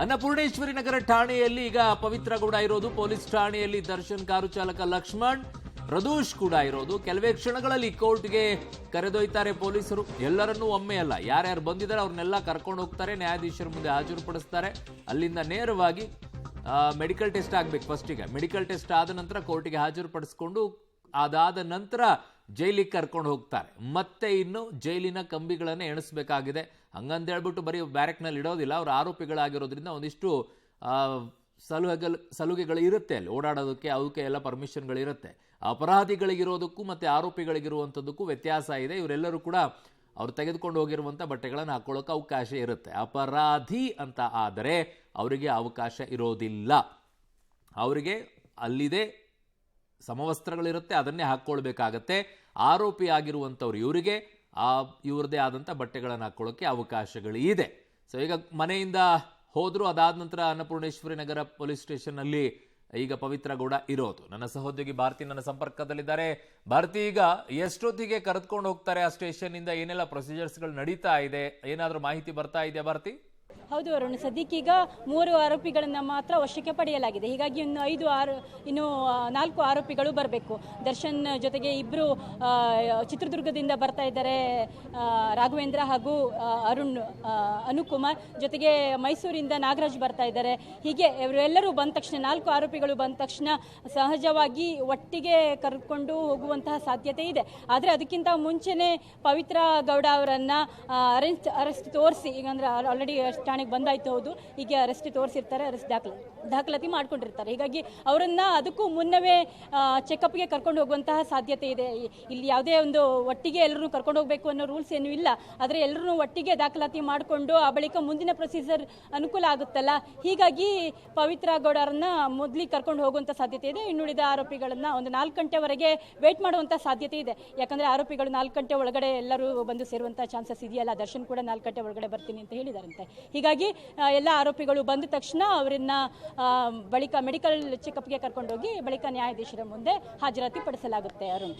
ಅನ್ನಪೂರ್ಣೇಶ್ವರಿ ನಗರ ಠಾಣೆಯಲ್ಲಿ ಈಗ ಪವಿತ್ರ ಗೌಡ ಇರೋದು, ಪೊಲೀಸ್ ಠಾಣೆಯಲ್ಲಿ ದರ್ಶನ್ ಕಾರು ಚಾಲಕ ಲಕ್ಷ್ಮಣ್, ಪ್ರದೋಷ್ ಕೂಡ ಇರೋದು. ಕೆಲವೇ ಕ್ಷಣಗಳಲ್ಲಿ ಕೋರ್ಟ್ಗೆ ಕರೆದೊಯ್ತಾರೆ ಪೊಲೀಸರು. ಎಲ್ಲರನ್ನೂ ಒಮ್ಮೆ ಅಲ್ಲ, ಯಾರ್ಯಾರು ಬಂದಿದ್ದಾರೆ ಅವ್ರನ್ನೆಲ್ಲ ಕರ್ಕೊಂಡು ಹೋಗ್ತಾರೆ, ನ್ಯಾಯಾಧೀಶರ ಮುಂದೆ ಹಾಜರುಪಡಿಸ್ತಾರೆ. ಅಲ್ಲಿಂದ ನೇರವಾಗಿ ಮೆಡಿಕಲ್ ಟೆಸ್ಟ್ ಆಗ್ಬೇಕು. ಫಸ್ಟಿಗೆ ಮೆಡಿಕಲ್ ಟೆಸ್ಟ್ ಆದ ನಂತರ ಕೋರ್ಟಿಗೆ ಹಾಜರುಪಡಿಸ್ಕೊಂಡು ಅದಾದ ನಂತರ ಜೈಲಿಗೆ ಕರ್ಕೊಂಡು ಹೋಗ್ತಾರೆ. ಮತ್ತೆ ಇನ್ನು ಜೈಲಿನ ಕಂಬಿಗಳನ್ನು ಎಣಿಸಬೇಕಾಗಿದೆ. ಹಂಗಂತ ಹೇಳ್ಬಿಟ್ಟು ಬರೀ ಬ್ಯಾರೆಕ್ನಲ್ಲಿ ಇಡೋದಿಲ್ಲ. ಅವರು ಆರೋಪಿಗಳಾಗಿರೋದ್ರಿಂದ ಒಂದಿಷ್ಟು ಸಲುಗೆಗಳು ಇರುತ್ತೆ, ಅಲ್ಲಿ ಓಡಾಡೋದಕ್ಕೆ ಅವಕ್ಕೆ ಎಲ್ಲ ಪರ್ಮಿಷನ್ಗಳಿರುತ್ತೆ. ಅಪರಾಧಿಗಳಿಗಿರೋದಕ್ಕೂ ಮತ್ತೆ ಆರೋಪಿಗಳಿಗಿರುವಂಥದ್ದಕ್ಕೂ ವ್ಯತ್ಯಾಸ ಇದೆ. ಇವರೆಲ್ಲರೂ ಕೂಡ ಅವ್ರು ತೆಗೆದುಕೊಂಡು ಹೋಗಿರುವಂಥ ಬಟ್ಟೆಗಳನ್ನು ಹಾಕೊಳ್ಳೋಕೆ ಅವಕಾಶ ಇರುತ್ತೆ. ಅಪರಾಧಿ ಅಂತ ಆದರೆ ಅವರಿಗೆ ಅವಕಾಶ ಇರೋದಿಲ್ಲ. ಅವರಿಗೆ ಅಲ್ಲಿದೆ ಸಮವಸ್ತ್ರಗಳಿರುತ್ತೆ, ಅದನ್ನೇ ಹಾಕ್ಕೊಳ್ಬೇಕಾಗತ್ತೆ. ಆರೋಪಿ ಆಗಿರುವಂಥವ್ರು ಇವರಿಗೆ ಇವ್ರದೇ ಆದಂಥ ಬಟ್ಟೆಗಳನ್ನು ಹಾಕ್ಕೊಳ್ಳೋಕ್ಕೆ ಅವಕಾಶಗಳು ಇದೆ. ಸೊ ಈಗ ಮನೆಯಿಂದ ಹೋದ್ರು, ಅದಾದ ನಂತರ ಅನ್ನಪೂರ್ಣೇಶ್ವರಿ ನಗರ ಪೊಲೀಸ್ ಸ್ಟೇಷನ್ನಲ್ಲಿ ಈಗ ಪವಿತ್ರ ಗೌಡ ಇರೋದು. ನನ್ನ ಸಹೋದ್ಯೋಗಿ ಭಾರತಿ ನನ್ನ ಸಂಪರ್ಕದಲ್ಲಿದ್ದಾರೆ. ಭಾರತಿ, ಈಗ ಎಷ್ಟೊತ್ತಿಗೆ ಕರೆದುಕೊಂಡು ಹೋಗ್ತಾರೆ ಆ ಸ್ಟೇಷನ್ ಇಂದ? ಏನೆಲ್ಲ ಪ್ರೊಸೀಜರ್ಸ್ಗಳು ನಡೀತಾ ಇದೆ? ಏನಾದರೂ ಮಾಹಿತಿ ಬರ್ತಾ ಇದೆಯಾ ಭಾರತಿ? ಹೌದು ಅರುಣ್, ಸದ್ಯಕ್ಕೀಗ 3 ಆರೋಪಿಗಳನ್ನು ಮಾತ್ರ ವಶಕ್ಕೆ ಪಡೆಯಲಾಗಿದೆ. ಹೀಗಾಗಿ ಇನ್ನು 4 ಆರೋಪಿಗಳು ಬರಬೇಕು. ದರ್ಶನ್ ಜೊತೆಗೆ ಇಬ್ಬರು ಚಿತ್ರದುರ್ಗದಿಂದ ಬರ್ತಾ ಇದ್ದಾರೆ, ರಾಘವೇಂದ್ರ ಹಾಗೂ ಅನುಕುಮಾರ್. ಜೊತೆಗೆ ಮೈಸೂರಿಂದ ನಾಗರಾಜ್ ಬರ್ತಾ ಇದ್ದಾರೆ. ಹೀಗೆ ಇವರೆಲ್ಲರೂ ಬಂದ ತಕ್ಷಣ 4 ಆರೋಪಿಗಳು ಬಂದ ತಕ್ಷಣ ಸಹಜವಾಗಿ ಒಟ್ಟಿಗೆ ಕರೆದುಕೊಂಡು ಹೋಗುವಂತಹ ಸಾಧ್ಯತೆ ಇದೆ. ಆದರೆ ಅದಕ್ಕಿಂತ ಮುಂಚೆನೆ ಪವಿತ್ರ ಗೌಡ ಅವರನ್ನ ಅರೆಸ್ಟ್ ತೋರಿಸಿ, ಈಗ ಅಂದ್ರೆ ಆಲ್ರೆಡಿ ಠಾಣೆಗೆ ಬಂದಾಯ್ತು. ಹೌದು, ಹೀಗೆ ಅರೆಸ್ಟ್ ತೋರಿಸಿರ್ತಾರೆ, ಅರೆಸ್ಟ್ ದಾಖಲಾತಿ ಮಾಡ್ಕೊಂಡಿರ್ತಾರೆ. ಹೀಗಾಗಿ ಅವರನ್ನ ಅದಕ್ಕೂ ಮುನ್ನವೇ ಚೆಕಪ್ಗೆ ಕರ್ಕೊಂಡು ಹೋಗುವಂತಹ ಸಾಧ್ಯತೆ ಇದೆ. ಇಲ್ಲಿ ಯಾವುದೇ ಒಂದು ಒಟ್ಟಿಗೆ ಎಲ್ಲರೂ ಕರ್ಕೊಂಡು ಹೋಗಬೇಕು ಅನ್ನೋ ರೂಲ್ಸ್ ಏನೂ ಇಲ್ಲ. ಆದರೆ ಎಲ್ಲರೂ ಒಟ್ಟಿಗೆ ದಾಖಲಾತಿ ಮಾಡಿಕೊಂಡು ಆ ಬಳಿಕ ಮುಂದಿನ ಪ್ರೊಸೀಜರ್ ಅನುಕೂಲ ಆಗುತ್ತಲ್ಲ. ಹೀಗಾಗಿ ಪವಿತ್ರ ಗೌಡರನ್ನ ಮೊದಲಿಗೆ ಕರ್ಕೊಂಡು ಹೋಗುವಂಥ ಸಾಧ್ಯತೆ ಇದೆ. ಇನ್ನುಳಿದ ಆರೋಪಿಗಳನ್ನ ಒಂದು 4 ಗಂಟೆವರೆಗೆ ವೇಟ್ ಮಾಡುವಂಥ ಸಾಧ್ಯತೆ ಇದೆ. ಯಾಕಂದ್ರೆ ಆರೋಪಿಗಳು 4 ಗಂಟೆ ಒಳಗಡೆ ಎಲ್ಲರೂ ಬಂದು ಸೇರುವಂಥ ಚಾನ್ಸಸ್ ಇದೆಯಲ್ಲ. ದರ್ಶನ್ ಕೂಡ 4 ಗಂಟೆ ಒಳಗಡೆ ಬರ್ತೀನಿ ಅಂತ ಹೇಳಿದಾರಂತೆ. ಹೀಗಾಗಿ ಎಲ್ಲ ಆರೋಪಿಗಳು ಬಂದ ತಕ್ಷಣ ಅವರನ್ನ ಬಳಿಕ ಮೆಡಿಕಲ್ ಚೆಕಪ್ಗೆ ಕರ್ಕೊಂಡೋಗಿ ಬಳಿಕ ನ್ಯಾಯಾಧೀಶರ ಮುಂದೆ ಹಾಜರಾತಿ ಪಡಿಸಲಾಗುತ್ತೆ. ಅರುಣ್.